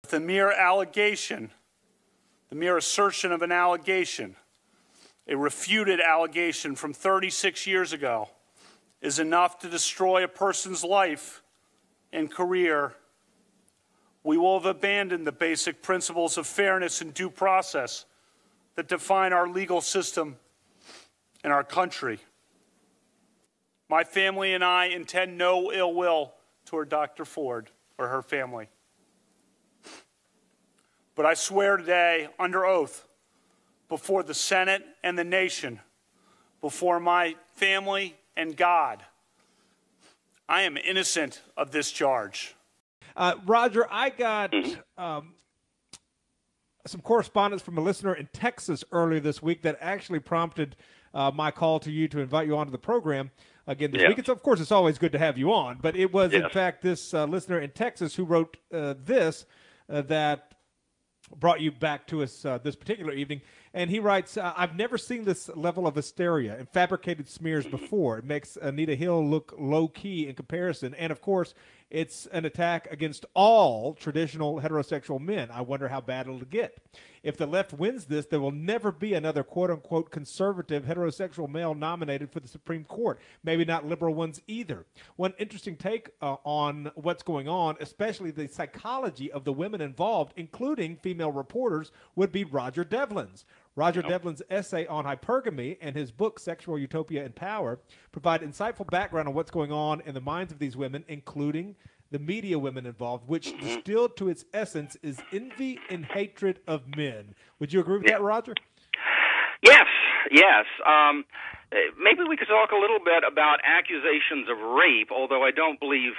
The mere allegation, the mere assertion of an allegation, a refuted allegation from 36 years ago, is enough to destroy a person's life and career. We will have abandoned the basic principles of fairness and due process that define our legal system and our country. My family and I intend no ill will toward Dr. Ford or her family. But I swear today, under oath, before the Senate and the nation, before my family and God, I am innocent of this charge. Roger, I got some correspondence from a listener in Texas earlier this week that actually prompted my call to you to invite you onto the program again this week. Of course, it's always good to have you on, but it was, in fact, this listener in Texas who wrote this that brought you back to us this particular evening. And he writes, I've never seen this level of hysteria and fabricated smears before. It makes Anita Hill look low-key in comparison. And, of course, it's an attack against all traditional heterosexual men. I wonder how bad it'll get. If the left wins this, there will never be another quote-unquote conservative heterosexual male nominated for the Supreme Court. Maybe not liberal ones either. One interesting take on what's going on, especially the psychology of the women involved, including female reporters, would be Roger Devlin's. Roger Devlin's essay on hypergamy and his book, Sexual Utopia and Power, provide insightful background on what's going on in the minds of these women, including the media women involved, which distilled to its essence is envy and hatred of men. Would you agree with that, Roger? Yes. Maybe we could talk a little bit about accusations of rape, although I don't believe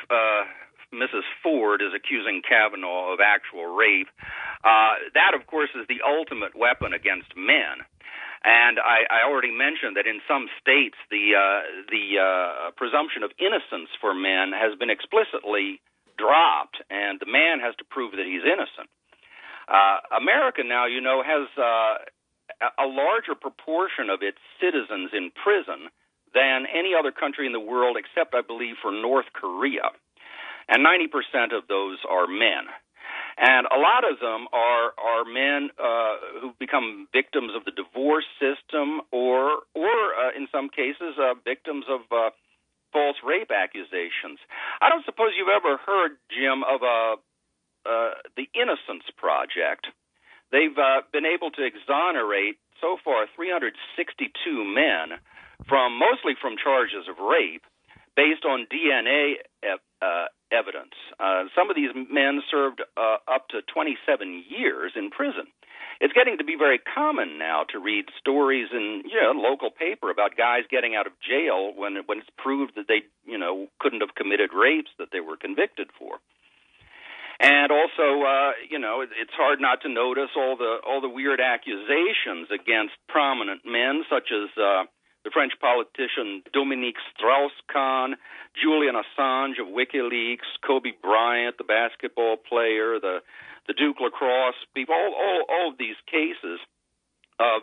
Mrs. Ford is accusing Kavanaugh of actual rape. That, of course, is the ultimate weapon against men. And I already mentioned that in some states the presumption of innocence for men has been explicitly dropped, and the man has to prove that he's innocent. America now, has a larger proportion of its citizens in prison than any other country in the world, except, I believe, for North Korea. And 90% of those are men. And a lot of them are men who become victims of the divorce system or in some cases, victims of false rape accusations. I don't suppose you've ever heard, Jim, of the Innocence Project. They've been able to exonerate, so far, 362 men, mostly from charges of rape, based on DNA evidence. Some of these men served up to 27 years in prison. It's getting to be very common now to read stories in local paper about guys getting out of jail when it's proved that they couldn't have committed rapes that they were convicted for. And also, it's hard not to notice all the weird accusations against prominent men, such as the French politician Dominique Strauss-Kahn, Julian Assange of WikiLeaks, Kobe Bryant, the basketball player, the Duke lacrosse people, all of these cases,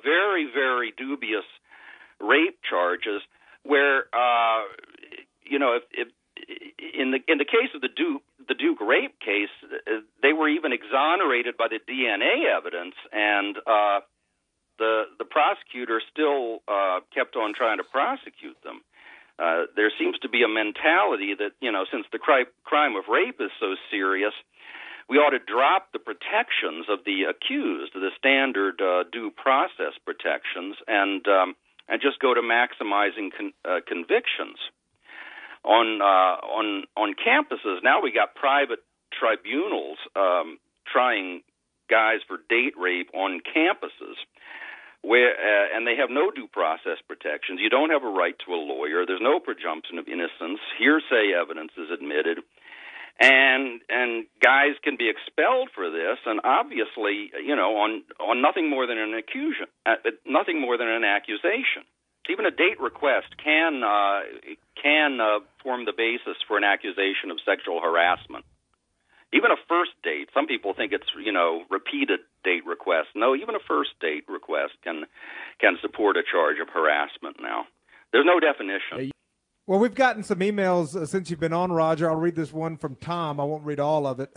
very, very dubious rape charges where, if in the case of the Duke rape case, they were even exonerated by the DNA evidence, and the prosecutor still kept on trying to prosecute them. There seems to be a mentality that, since the crime of rape is so serious, we ought to drop the protections of the accused, the standard due process protections, and just go to maximizing convictions. On campuses, now we got private tribunals trying guys for date rape on campuses, and they have no due process protections. You don't have a right to a lawyer. There's no presumption of innocence. Hearsay evidence is admitted, and guys can be expelled for this. And obviously, on nothing more than an accusation. Even a date request can form the basis for an accusation of sexual harassment. Even a first date, some people think it's, repeated date requests. No, even a first date request can support a charge of harassment now. There's no definition. Well, we've gotten some emails since you've been on, Roger. I'll read this one from Tom. I won't read all of it,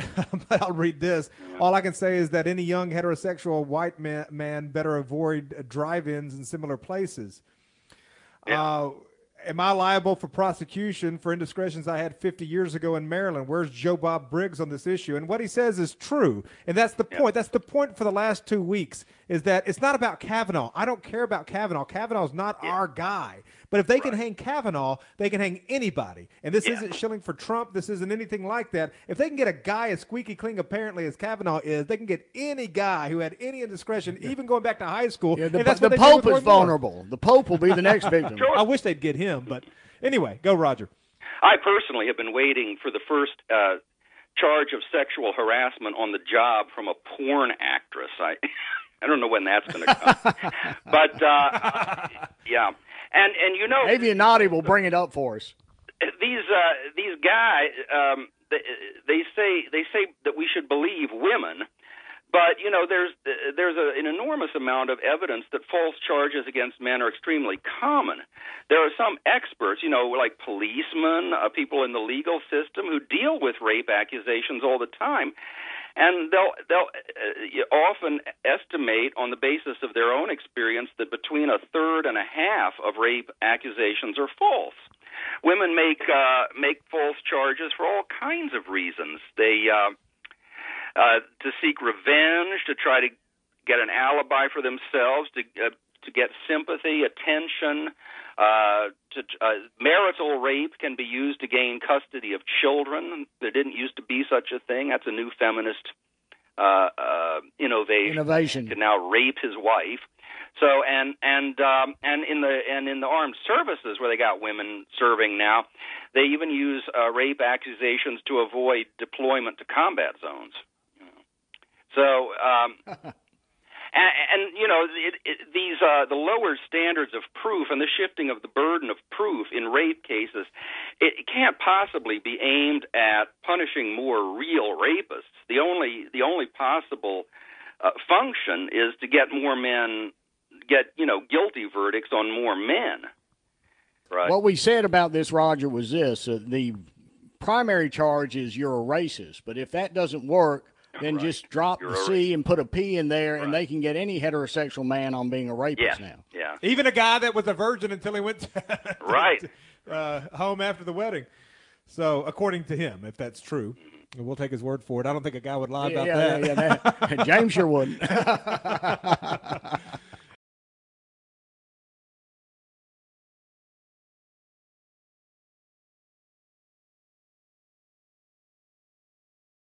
but I'll read this. All I can say is that any young heterosexual white man better avoid drive-ins in similar places. Yeah. Am I liable for prosecution for indiscretions I had 50 years ago in Maryland? Where's Joe Bob Briggs on this issue? And what he says is true. And that's the point. That's the point for the last 2 weeks, is that it's not about Kavanaugh. I don't care about Kavanaugh. Kavanaugh's not our guy. But if they can hang Kavanaugh, they can hang anybody. And this isn't shilling for Trump. This isn't anything like that. If they can get a guy as squeaky clean apparently as Kavanaugh is, they can get any guy who had any indiscretion, even going back to high school. Yeah, the Pope is vulnerable. The Pope will be the next victim. I wish they'd get him. But anyway, go, Roger. I personally have been waiting for the first charge of sexual harassment on the job from a porn actress. I don't know when that's going to come. But, yeah. And you know, Avianati will bring it up for us. These guys, they say that we should believe women, but you know, there's an enormous amount of evidence that false charges against men are extremely common. There are some experts, you know, like policemen, people in the legal system who deal with rape accusations all the time. And they'll often estimate on the basis of their own experience that between a third and a half of rape accusations are false. Women make false charges for all kinds of reasons. They to seek revenge, to try to get an alibi for themselves, to get sympathy, attention. Marital rape can be used to gain custody of children. There didn't used to be such a thing. That's a new feminist innovation. Can now rape his wife. So and in the armed services where they got women serving now, they even use rape accusations to avoid deployment to combat zones. So. And you know, these the lower standards of proof and the shifting of the burden of proof in rape cases, it can't possibly be aimed at punishing more real rapists. The only possible function is to get more men, guilty verdicts on more men. Right. What we said about this, Roger, was this: the primary charge is you're a racist, but if that doesn't work, then just drop the C and put a P in there, and they can get any heterosexual man on being a rapist now. Yeah. Even a guy that was a virgin until he went home after the wedding. So, according to him, if that's true, we'll take his word for it. I don't think a guy would lie about that. James sure wouldn't.